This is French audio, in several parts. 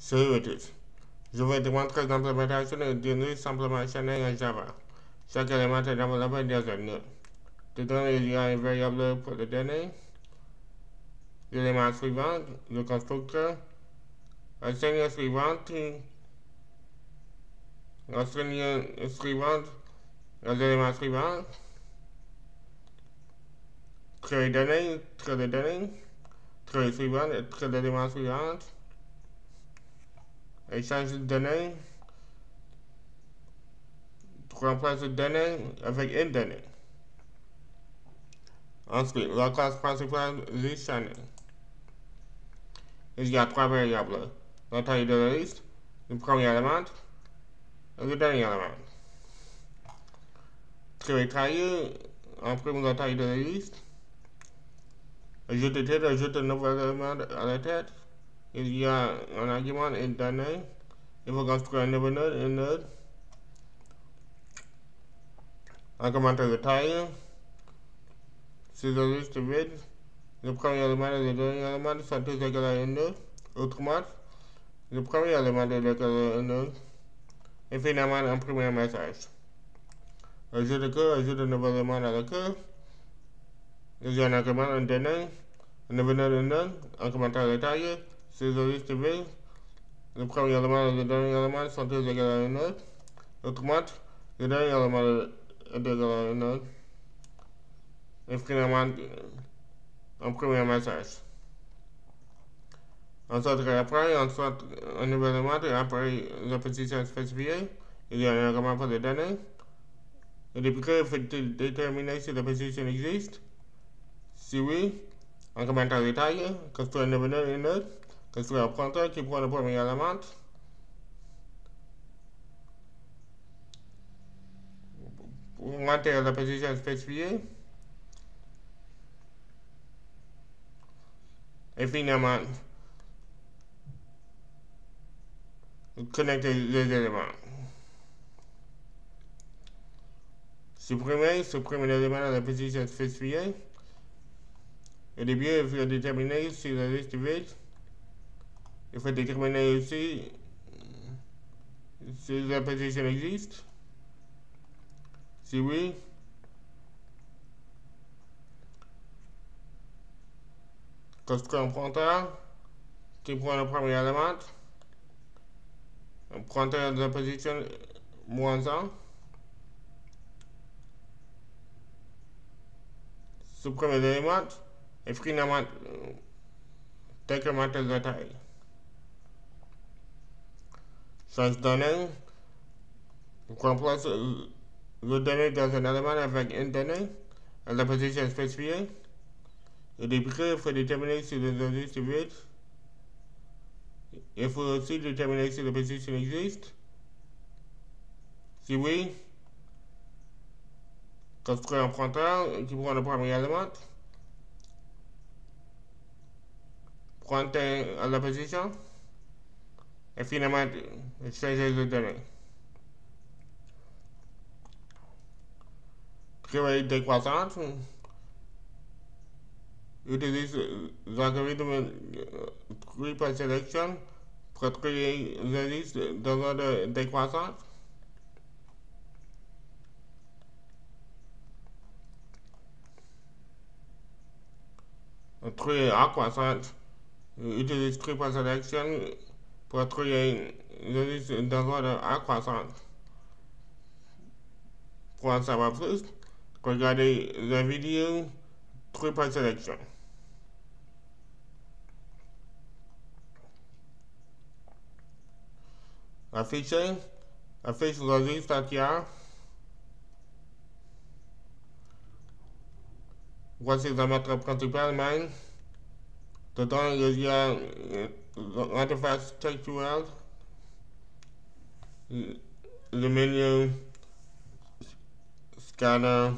Services. Je vais te montrer l'implémentation d'une simplement chaîne en Java. Chaque élément est développé dans un nœud. Dedans, il y a une variable pour les données. L'élément suivant, le constructeur. La ligne suivante, la ligne suivante, les éléments suivants. Trait de données, trait de données, trait suivant, trait d'éléments suivant. Échange de données, remplace de données avec une donnée. Ensuite, la classe principale du channel. Il y a trois variables. La taille de la liste, le premier élément et le dernier élément. Très taillé, imprime la taille de la liste. Ajoute un nouvel élément à la tête. Il y a un argument et une donnée. Il faut construire un nouveau node, une node. Augmenter la taille. Sur la liste vide, le premier élément et le dernier élément sont tous égaux à une node. Autrement, le premier élément est égal à une node. Et finalement, imprimer un message. Ajoute un nouvel élément à la queue. Il y a un argument, une donnée. Un nouveau node, une node. Augmenter la taille. Sur la liste vide, le premier élément et le dernier élément sont tous égaux à une node. Autrement, le dernier élément est égal à une node. Et finalement, imprimer un message. Ensuite, après, on soit un nouvel élément et après la position spécifiée, il y a un argument pour les données. Et depuis que il faut déterminer si la position existe. Si oui, on commente en détail, construire un nouveau node, une node, construire un pointeur qui prend le premier élément. Pour monter à la position spécifiée. Et finalement, connecter les éléments. Supprimer l'élément à la position spécifiée. Au début, il faut déterminer si la liste est vide. Il faut déterminer aussi si la position existe. Si oui, construire un pointeur qui prend le premier élément. Un pointeur de la position -1. Supprimer l'élément et finalement décrémenter la taille. Change donnée. Remplace le données dans un élément avec une donnée à la position spécifiée. Et depuis il faut déterminer si le liste est vide. Il faut aussi déterminer si la position existe. Si oui, construire un pointeur qui prend le premier élément. Pointer à la position. Et finalement, changer les données. Créer décroissance. Utilise l'algorithme tree by selection pour créer les listes dans l'ordre décroissance. Tree accroissance. Utilise tree by selection pour créer les listes dans l'ordre accroissance. Pour en savoir plus, regardez la vidéo tree by selection. Affiche la liste entière. Voici la méthode principale main. Dedans, il y a l'interface textuelle, le menu scanner,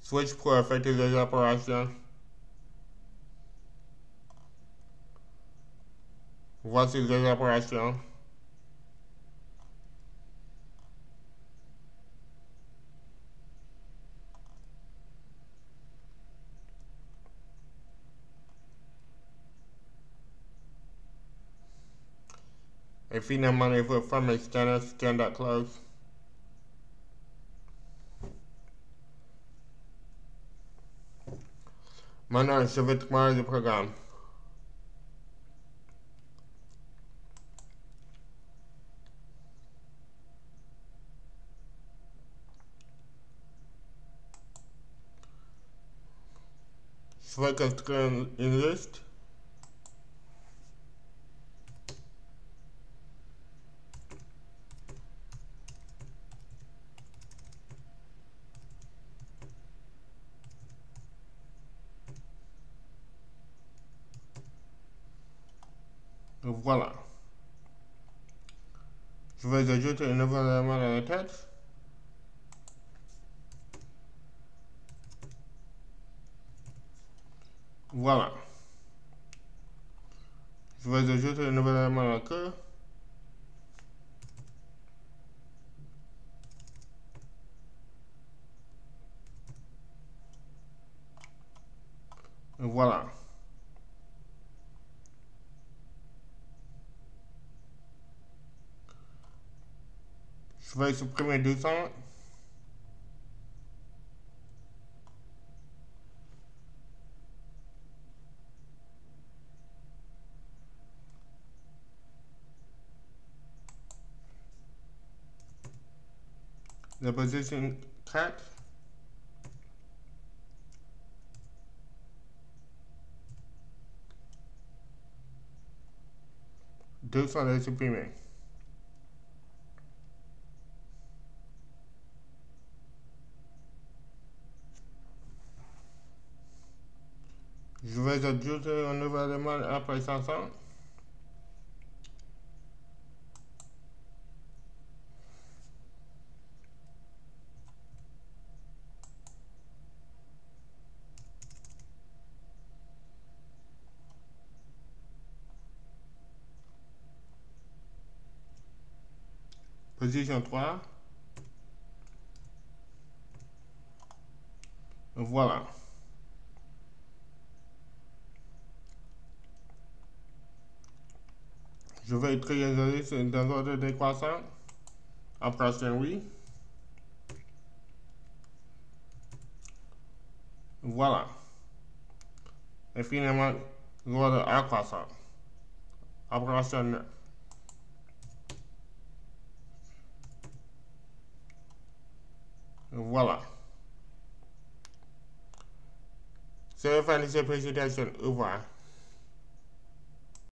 switch pour effectuer les opérations. Voici les opérations. Et finalement, il faut fermer standard close. Maintenant, je vais démarrer le programme. Je vais construire une liste. Voilà. Je vais ajouter un nouvel élément dans la tête. Voilà. Je vais ajouter un nouvel élément dans la queue. Voilà. Je vais supprimer 200. La position 4. Deux sont les supprimer. Je vais ajouter un nouvel élément après 500. Position 3. Voilà. Je vais créer la liste dans l'ordre décroissant. Après oui. Voilà. Et finalement, l'ordre accroissant. Après 9. Voilà. C'est la fin de cette présentation. Au revoir.